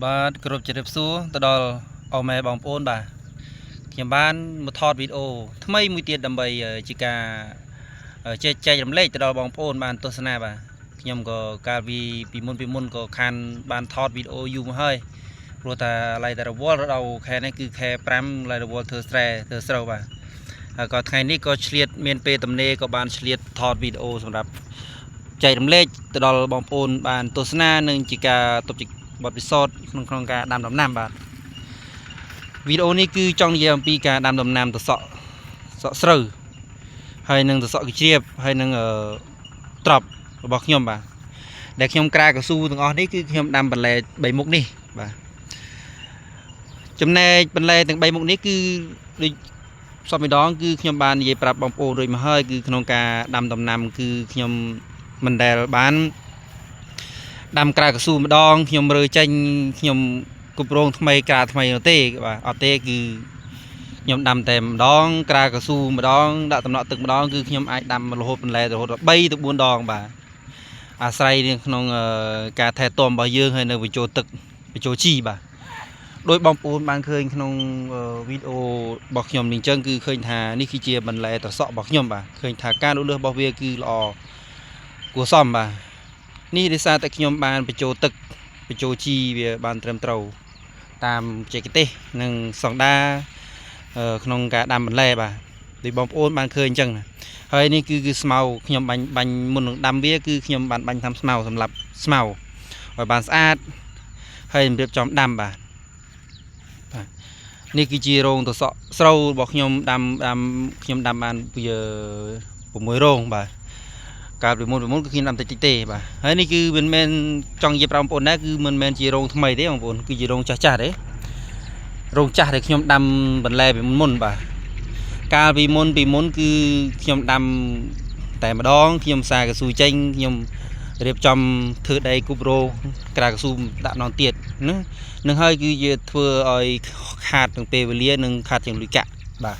បាទគ្រប់ជម្រាបសួរទៅដល់អមែបងប្អូនបាទខ្ញុំបានមកថតវីដេអូថ្មីមួយទៀតដើម្បីជាការចែករំលែកទៅដល់បងប្អូនបានទស្សនាបាទខ្ញុំក៏កាលពីមុនក៏ខានបានថតវីដេអូយូរមកហើយព្រោះតែឡៃតែរវល់ដល់ខែនេះគឺខែ5ឡៃរវល់ធ្វើស្រែធ្វើស្រូវបាទហើយក៏ថ្ងៃនេះក៏ឆ្លៀតមានពេលទំនេរក៏បានឆ្លៀតថតវីដេអូសម្រាប់ចែករំលែកទៅដល់បងប្អូនបានទស្សនានិងជាការទប់បទពិសោធន៍ក្នុងការដាំដំណាំបាទវីដេអូនេះគឺចង់និយាយអំពីការដាំដំណាំត្រសក់ស្រូវហើយនឹងត្រសក់កញ្ជ្រៀបហើយនឹងត្រប់របស់ខ្ញុំបាទដែលខ្ញុំក្រាកស៊ូទាំងអស់នេះគឺខ្ញុំដាំបន្លែ3មុខនេះបាទចំណែកបន្លែទាំង3មុខនេះគឺដូចសពម្ដងគឺខ្ញុំបាននិយាយប្រាប់បងប្អូនរួចមកហើយគឺក្នុងការដាំដំណាំគឺខ្ញុំមិនដែលបានដាំក្រាកស៊ូម្ដងខ្ញុំរើចេញខ្ញុំគ្រប់រងថ្មីក្រាថ្មីនោះទេបាទអត់ទេគឺខ្ញុំដាំតែម្ដងក្រាកស៊ូម្ដងដាក់តំណក់ទឹកម្ដងគឺខ្ញុំអាចដាំរហូតបន្លែរហូតដល់3ទៅ4ដងបាទអាស្រ័យក្នុងការថែទាំរបស់យើងហើយនៅបញ្ចូលទឹកបញ្ចូលជីបាទដោយបងប្អូនបានឃើញក្នុងវីដេអូរបស់ខ្ញុំនេះអញ្ចឹងគឺឃើញថានេះគឺជាបន្លែត្រសក់របស់ខ្ញុំបាទឃើញថាការលូតលាស់របស់វាគឺល្អគួរសមបាទនេះដោយសារតែខ្ញុំបានបញ្ចូលទឹកបញ្ចូលជីវាបានត្រឹមត្រូវតាមបច្ចេកទេសនិងសង្ដាក្នុងការដាំបន្លែបាទដូចបងប្អូនបានឃើញអញ្ចឹងហើយនេះគឺស្មៅខ្ញុំបាញ់មុននឹងដាំវាគឺខ្ញុំបានបាញ់តាមស្មៅសម្រាប់ស្មៅឲ្យបានស្អាតហើយរៀបចំដាំបាទនេះគឺជារោងត្រសក់ស្រូវរបស់ខ្ញុំដាំខ្ញុំដាំបានវា6រោងបាទកាលពីមុនគឺខ្ញុំដាំតិចទេបាទហើយនេះគឺមិនមែនចង់និយាយប្រាប់បងប្អូនដែរគឺមិនមែនជារោងថ្មីទេបងប្អូនគឺជារោងចាស់ទេរោងចាស់ដែលខ្ញុំដាំបន្លែពីមុនបាទកាលពីមុនគឺខ្ញុំដាំតែម្ដងខ្ញុំសាកស៊ូចេញខ្ញុំរៀបចំធ្វើដីគប់រោក្រាកស៊ូដាក់ម្ដងទៀតនឹងហើយគឺជាធ្វើឲ្យខាតទាំងពេលវេលានិងខាតទាំងលុយកាក់បាទ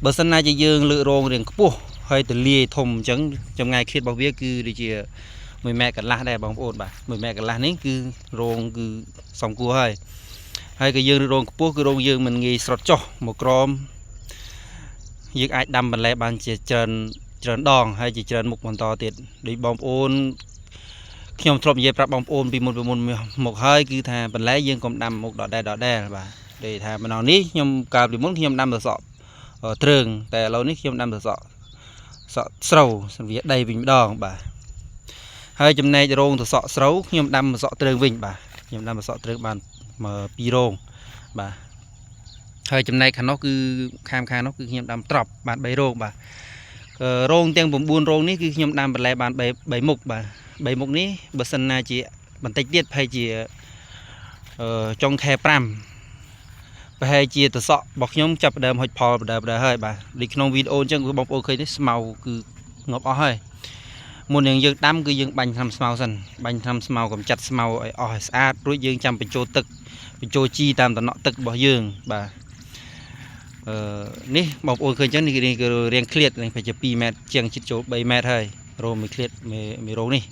បើសិនណាជាយើងលើករោងរៀងខ្ពស់ហើយទលាយធំអញ្ចឹងចម្ងាយឃ្លាតរបស់វាគឺដូចជា1ម៉ែត្រកន្លះដែរបងប្អូនបាទ1ម៉ែត្រកន្លះនេះគឺរោងគឺសំគួរហើយក៏យើងរោងខ្ពស់គឺរោងយើងមិនងាយស្រុតចុះមកក្រោមយើងអាចដាំបន្លែបានជាច្រើនដងហើយជាច្រើនមុខបន្តទៀតដូចបងប្អូនខ្ញុំធ្លាប់និយាយប្រាប់បងប្អូនពីមុនមកហើយគឺថាបន្លែយើងកុំដាំមុខដដែលបាទដូចថាម្ដងនេះខ្ញុំកាលពីមុនខ្ញុំដាំត្រសក់ទ្រើងតែឥឡូវនេះខ្ញុំដាំត្រសក់ស្រូវវាដីវិញម្ដងបាទហើយចំណែករោងត្រសក់ស្រូវខ្ញុំដាំត្រសក់ទ្រើងវិញបាទខ្ញុំដាំត្រសក់ទ្រើងបាន2រោងបាទហើយចំណែកខាងនោះគឺខាងនោះគឺខ្ញុំដាំត្រប់បាន3រោងបាទរោងទាំង9រោងនេះគឺខ្ញុំដាំបន្លែបាន3មុខបាទ3មុខនេះបើសិនណាជាបន្តិចទៀតប្រហែលជាចុងខែ5ប្រហែលជាត្រសក់របស់ខ្ញុំចាប់ផ្ដើមហុចផលបដើហើយបាទដូចក្នុងវីដេអូអញ្ចឹងគឺបងប្អូនឃើញនេះស្មៅគឺងាប់អស់ហើយមុននឹងយើងដាំគឺយើងបាញ់ថ្នាំស្មៅសិនបាញ់ថ្នាំស្មៅកម្ចាត់ស្មៅឲ្យអស់ឲ្យស្អាតរួចយើងចាំបញ្ចូលទឹកបញ្ចូលជីតាមតំណក់ទឹករបស់យើងបាទនេះបងប្អូនឃើញអញ្ចឹងនេះគឺរៀងឃ្លាតប្រហែលជា2ម៉ែត្រជាងជិតចូល3ម៉ែត្រហើយរោងមួយឃ្លាតមួយរោងនេះ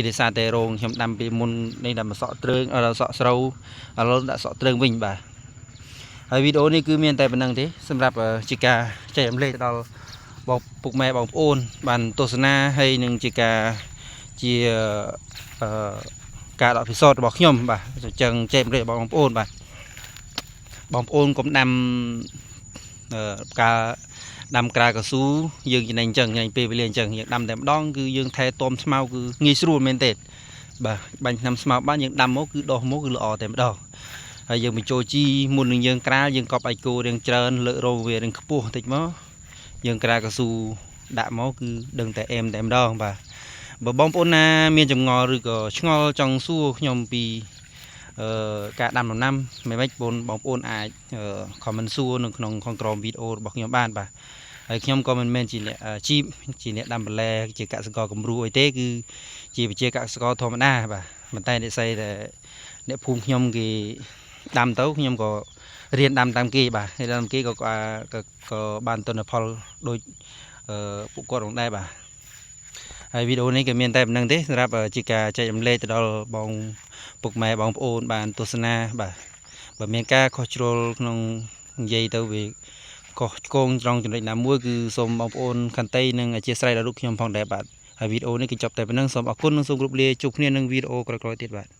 ដោយសារតែរោងខ្ញុំដាំពីមុននេះដាំសក់ទ្រើងសក់ស្រូវឥឡូវដាក់សក់ទ្រើងវិញបាទហើយវីដេអូនេះគឺមានតែប៉ុណ្្នឹងទេសម្រាប់ជាការចែករំលែកដល់បងពុកម៉ែបងប្អូនបានទស្សនាហើយនឹងជាការជាការដកពិសោធន៍របស់ខ្ញុំបាទអញ្ចឹងចែករំលែកបងប្អូនបាទបងប្អូនកុំដាំការដាំក្រាកស៊ូយើងចំណេញអញ្ចឹងពេលវេលាអញ្ចឹងយើងដាំតែម្ដងគឺយើងថែទាំស្មៅគឺងាយស្រួលមែនទេបាទបាញ់ថ្នាំស្មៅបានយើងដាំមកគឺដុះមកគឺល្អតែម្ដងហើយយើងបញ្ចូលជីមុននឹងយើងក្រាលយើងកប់អាយគោរៀងច្រើនលើករោវារៀងខ្ពស់បន្តិចមកយើងក្រាកស៊ូដាក់មកគឺដឹងតែអែមតែម្ដងបាទបើបងប្អូនណាមានចម្ងល់ឬក៏ឆ្ងល់ចង់សួរខ្ញុំពីការដាំដំណាំមិនម៉េចបងប្អូនអាច comment សួរនៅក្នុងក្រោមវីដេអូរបស់ខ្ញុំបានបាទហើយខ្ញុំក៏មិនមែនជាអ្នកជីបជាអ្នកដាំបន្លែជាកសិករគំរូអីទេគឺជាវិជាកសិករធម្មតាបាទប៉ុន្តែនិស្ស័យតែអ្នកភូមិខ្ញុំគេដាំទៅខ្ញុំក៏រៀនដាំតាមគេបាទរៀនដាំគេក៏បានទិន្នផលដូចពួកគាត់ផងដែរបាទ ហើយវីដេអូនេះក៏មានតែប៉ុណ្្នឹងទេសម្រាប់ជាការចែករំលែកទៅដល់បងពុកម៉ែបងប្អូនបានទស្សនាបាទបើមានការខុសជ្រុលក្នុងនិយាយទៅវាខុសឆ្គងត្រង់ចំណុចណាមួយគឺសូមបងប្អូនខន្តីនិងអធិស្ឋានដល់លោកខ្ញុំផងដែរបាទហើយវីដេអូនេះគឺចប់តែប៉ុណ្្នឹងសូមអរគុណនិងសូមគោរពលាជួបគ្នានឹងវីដេអូក្រោយៗទៀតបាទ